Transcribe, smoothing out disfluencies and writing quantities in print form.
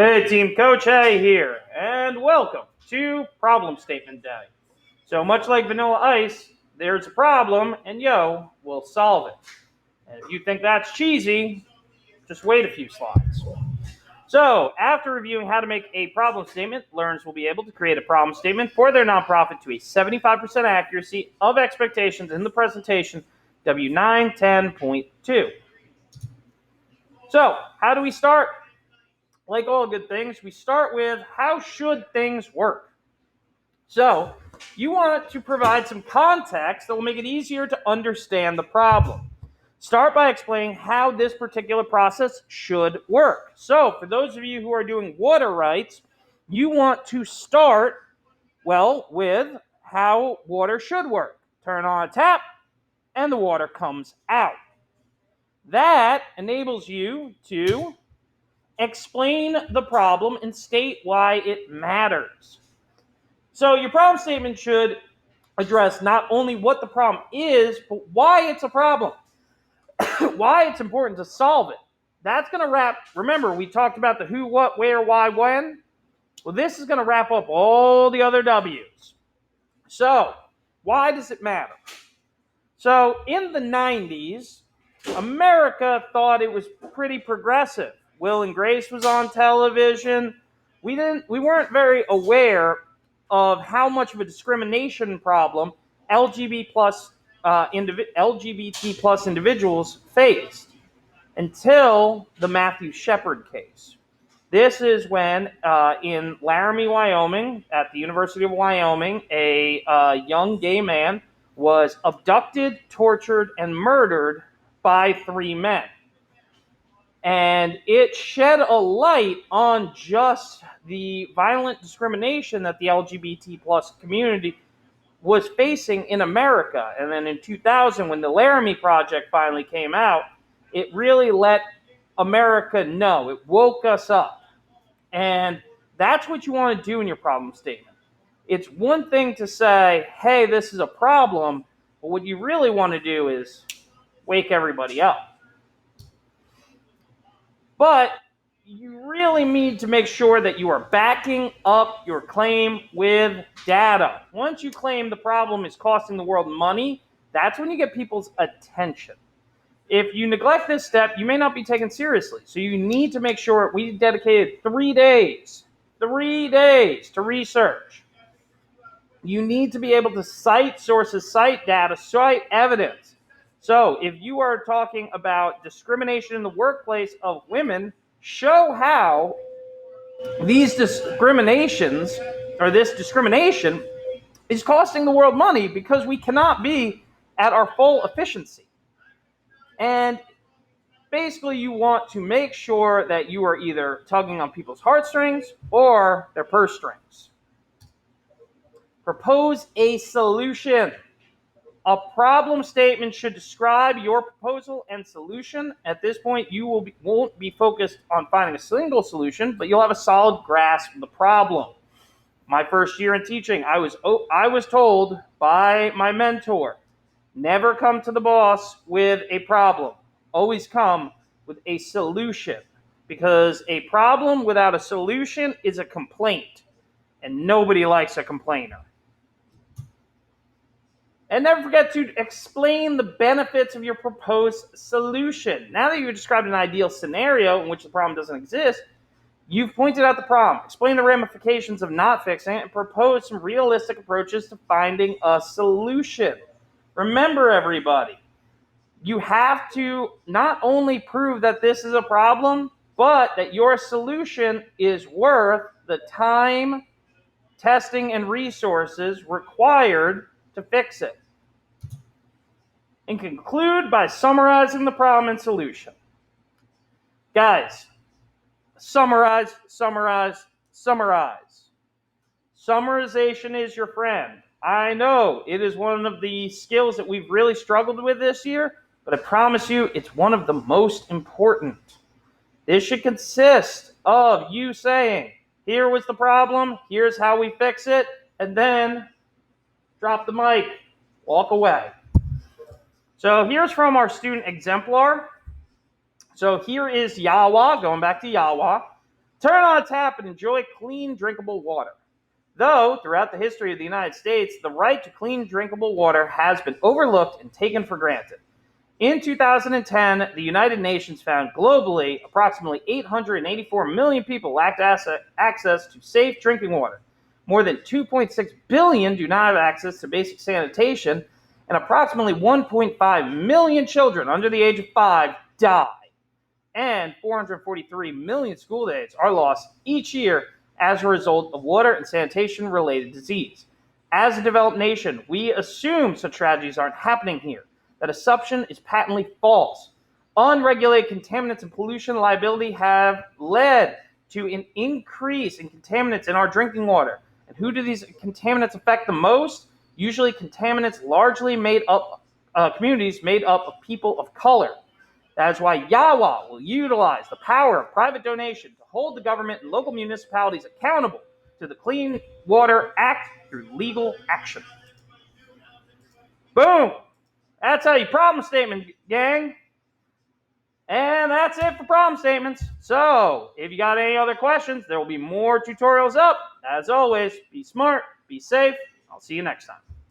Hey team, Coach A here, and welcome to Problem Statement Day. So much like Vanilla Ice, there's a problem, and yo, we'll solve it. And if you think that's cheesy, just wait a few slides. So, after reviewing how to make a problem statement, learners will be able to create a problem statement for their nonprofit to a 75% accuracy of expectations in the presentation W910.2. So, how do we start? Like all good things, we start with how should things work? So, you want to provide some context that will make it easier to understand the problem. Start by explaining how this particular process should work. So, for those of you who are doing water rights, you want to start, with how water should work. Turn on a tap, and the water comes out. That enables you to explain the problem and state why it matters. So your problem statement should address not only what the problem is, but why it's a problem, why it's important to solve it. That's going to remember we talked about the who, what, where, why, when? Well, this is going to wrap up all the other W's. So, why does it matter? So, in the 90s, America thought it was pretty progressive. Will and Grace was on television. We weren't very aware of how much of a discrimination problem LGBT plus individuals faced until the Matthew Shepard case. This is when, in Laramie, Wyoming, at the University of Wyoming, a young gay man was abducted, tortured, and murdered by 3 men. And it shed a light on just the violent discrimination that the LGBT plus community was facing in America. And then in 2000, when the Laramie Project finally came out, it really let America know. It woke us up. And that's what you want to do in your problem statement. It's one thing to say, hey, this is a problem, but what you really want to do is wake everybody up. But you really need to make sure that you are backing up your claim with data. Once you claim the problem is costing the world money, that's when you get people's attention. If you neglect this step, you may not be taken seriously. So you need to make sure we dedicated 3 days to research. You need to be able to cite sources, cite data, cite evidence. So if you are talking about discrimination in the workplace of women, show how these discriminations or this discrimination is costing the world money because we cannot be at our full efficiency. And basically, you want to make sure that you are either tugging on people's heartstrings or their purse strings. Propose a solution. A problem statement should describe your proposal and solution. At this point, you won't be focused on finding a single solution, but you'll have a solid grasp of the problem. My first year in teaching, I was told by my mentor, never come to the boss with a problem. Always come with a solution, because a problem without a solution is a complaint, and nobody likes a complainer. And never forget to explain the benefits of your proposed solution. Now that you've described an ideal scenario in which the problem doesn't exist, you've pointed out the problem, explain the ramifications of not fixing it, and propose some realistic approaches to finding a solution. Remember, everybody, you have to not only prove that this is a problem, but that your solution is worth the time, testing, and resources required to fix it. And conclude by summarizing the problem and solution. Guys, summarize. Summarization is your friend. I know it is one of the skills that we've really struggled with this year, but I promise you it's one of the most important. This should consist of you saying, here was the problem, here's how we fix it, and then drop the mic, walk away. So here's from our student exemplar. So here is Yawa, going back to Yawa. Turn on a tap and enjoy clean, drinkable water. Though, throughout the history of the United States, the right to clean, drinkable water has been overlooked and taken for granted. In 2010, the United Nations found globally approximately 884 million people lacked access to safe drinking water. More than 2.6 billion do not have access to basic sanitation, and approximately 1.5 million children under the age of 5 die. And 443 million school days are lost each year as a result of water and sanitation-related disease. As a developed nation, we assume such tragedies aren't happening here. That assumption is patently false. Unregulated contaminants and pollution liability have led to an increase in contaminants in our drinking water. And who do these contaminants affect the most? Usually contaminants largely made up, communities made up of people of color. That is why Yawa will utilize the power of private donation to hold the government and local municipalities accountable to the Clean Water Act through legal action. Boom! That's how you problem statement, gang. And that's it for problem statements. So, if you got any other questions, there will be more tutorials up. As always, be smart, be safe. I'll see you next time.